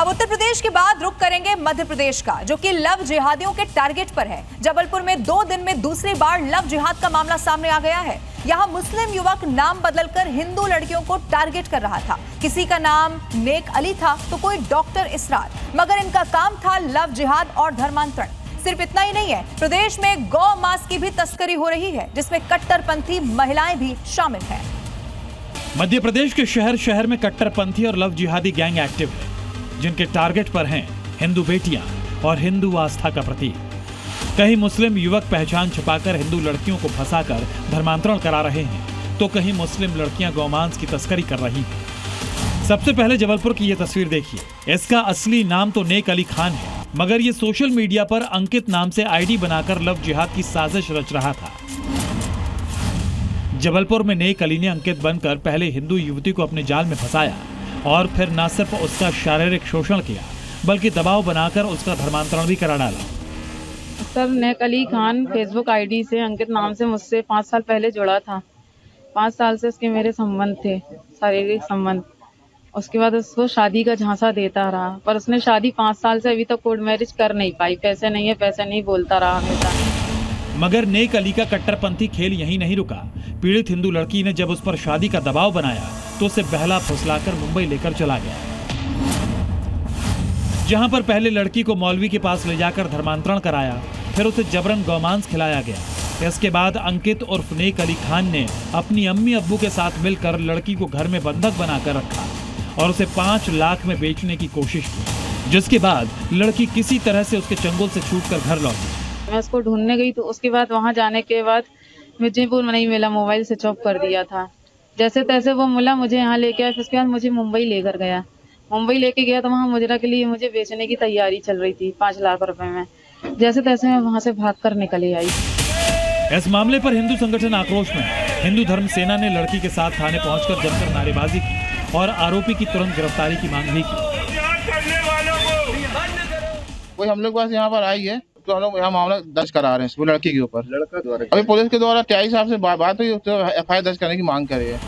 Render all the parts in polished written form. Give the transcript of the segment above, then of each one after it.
अब उत्तर प्रदेश के बाद रुख करेंगे मध्य प्रदेश का, जो कि लव जिहादियों के टारगेट पर है। जबलपुर में 2 दिन में दूसरी बार लव जिहाद का मामला सामने आ गया है। यहाँ मुस्लिम युवक नाम बदलकर हिंदू लड़कियों को टारगेट कर रहा था। किसी का नाम नेक अली था तो कोई डॉक्टर इसरार, मगर इनका काम था लव जिहाद और धर्मांतरण। सिर्फ इतना ही नहीं है, प्रदेश में गौ मांस की भी तस्करी हो रही है, जिसमें कट्टरपंथी महिलाएं भी शामिल हैं। मध्य प्रदेश के शहर शहर में कट्टरपंथी और लव जिहादी गैंग एक्टिव है, जिनके टारगेट पर हैं हिंदू बेटियां और हिंदू आस्था का प्रतीक। कहीं मुस्लिम युवक पहचान छुपाकर हिंदू लड़कियों को फंसाकर धर्मांतरण करा रहे हैं, तो कहीं मुस्लिम लड़कियां गौमांस की तस्करी कर रही हैं। सबसे पहले जबलपुर की ये तस्वीर देखिए। इसका असली नाम तो नेक अली खान है, मगर ये सोशल मीडिया पर अंकित नाम से आईडी बनाकर लव जिहाद की साजिश रच रहा था। जबलपुर में नेक अली ने अंकित बनकर पहले हिंदू युवती को अपने जाल में फंसाया और फिर न सिर्फ उसका शारीरिक शोषण किया, बल्कि दबाव बनाकर उसका धर्मांतरण भी करा डाला। सर, नेक अली खान फेसबुक आईडी से अंकित नाम से मुझसे 5 साल पहले जुड़ा था। 5 साल से उसके मेरे संबंध थे, शारीरिक संबंध। उसके बाद उसको शादी का झांसा देता रहा, पर उसने शादी 5 साल से अभी तक कोर्ट मैरिज कर नहीं पाई। पैसे नहीं है, पैसे नहीं बोलता रहा हमेशा। मगर नेक अली का कट्टरपंथी खेल यहीं नहीं रुका। पीड़ित हिंदू लड़की ने जब उस पर शादी का दबाव बनाया तो उसे बहला फुसलाकर मुंबई लेकर चला गया, जहां पर पहले लड़की को मौलवी के पास ले जाकर धर्मांतरण कराया, फिर उसे जबरन गौमांस खिलाया गया। इसके बाद अंकित उर्फ नेक अली खान ने अपनी अम्मी अब्बू के साथ मिलकर लड़की को घर में बंधक बनाकर रखा और उसे 5 लाख में बेचने की कोशिश की, जिसके बाद लड़की किसी तरह से उसके चंगुल से छूटकर घर लौटी। मैं उसको ढूंढने गई तो उसके बाद वहां जाने के बाद मुझे वो नहीं मिला, मोबाइल स्विच ऑफ कर दिया था। जैसे तैसे वो मिला, मुझे यहाँ लेके आया, फिर उसके बाद मुझे मुंबई लेकर गया। मुंबई लेके गया तो वहाँ मुजरा के लिए मुझे बेचने की तैयारी चल रही थी 5 लाख रुपए में। जैसे तैसे मैं वहाँ से भागकर निकले आई। इस मामले पर हिंदू संगठन आक्रोश में है। हिंदू धर्म सेना ने लड़की के साथ थाने पहुंचकर जमकर नारेबाजी की और आरोपी की तुरंत गिरफ्तारी की मांग भी की। कोई हम लोग पास यहाँ पर आई है तो हम लोग यहाँ मामला दर्ज करा रहे हैं वो लड़की के ऊपर। लड़का द्वारा अभी पुलिस के द्वारा 23 साहब से बात हुई तो FIR दर्ज करने की मांग कर रही है।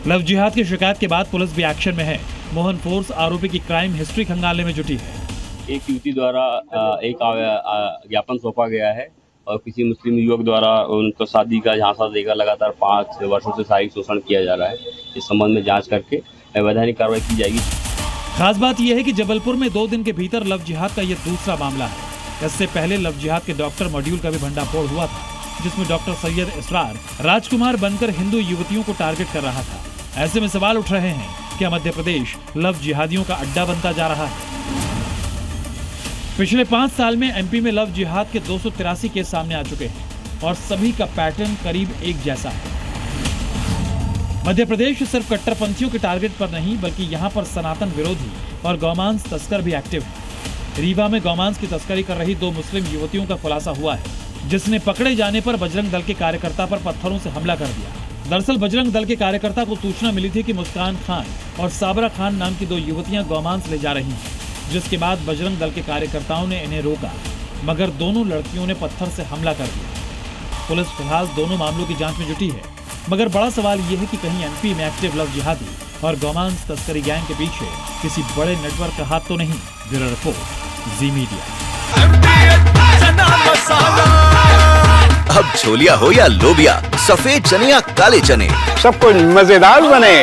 लव जिहाद की शिकायत के बाद पुलिस भी एक्शन में है। मोहन फोर्स आरोपी की क्राइम हिस्ट्री खंगालने में जुटी है। एक युवती द्वारा एक ज्ञापन सौंपा गया है और किसी मुस्लिम युवक द्वारा उनको शादी का झांसा देकर लगातार 5 वर्षों से शारीरिक शोषण किया जा रहा है। इस संबंध में जांच करके वैधानिक कार्रवाई की जाएगी। खास बात यह है कि जबलपुर में 2 दिन के भीतर लव जिहाद का यह दूसरा मामला है। इससे पहले लव जिहाद के डॉक्टर मॉड्यूल का भी भंडाफोड़ हुआ था, जिसमें डॉक्टर सैयद इसरार राजकुमार बनकर हिंदू युवतियों को टारगेट कर रहा था। ऐसे में सवाल उठ रहे हैं, क्या मध्य प्रदेश लव जिहादियों का अड्डा बनता जा रहा है? पिछले 5 साल में MP में लव जिहाद के 283 केस सामने आ चुके हैं और सभी का पैटर्न करीब एक जैसा है। मध्य प्रदेश सिर्फ कट्टरपंथियों के टारगेट पर नहीं, बल्कि यहाँ पर सनातन विरोधी और गौमांस तस्कर भी एक्टिव है। रीवा में गौमांस की तस्करी कर रही 2 मुस्लिम युवतियों का खुलासा हुआ है, जिसने पकड़े जाने पर बजरंग दल के कार्यकर्ता पर पत्थरों से हमला कर दिया। दरअसल बजरंग दल के कार्यकर्ता को सूचना मिली थी कि मुस्कान खान और साबरा खान नाम की 2 युवतियां गौमांस ले जा रही हैं, जिसके बाद बजरंग दल के कार्यकर्ताओं ने इन्हें रोका, मगर दोनों लड़कियों ने पत्थर से हमला कर दिया। पुलिस फिलहाल दोनों मामलों की जांच में जुटी है, मगर बड़ा सवाल यह है कि कहीं MP में एक्टिव लव जिहादी और गौमांस तस्करी गैंग के पीछे किसी बड़े नेटवर्क का हाथ तो नहीं। ब्यूरो रिपोर्ट, जी मीडिया। अब छोलिया हो या लोबिया, सफेद चने या काले चने, सब कुछ मजेदार बने।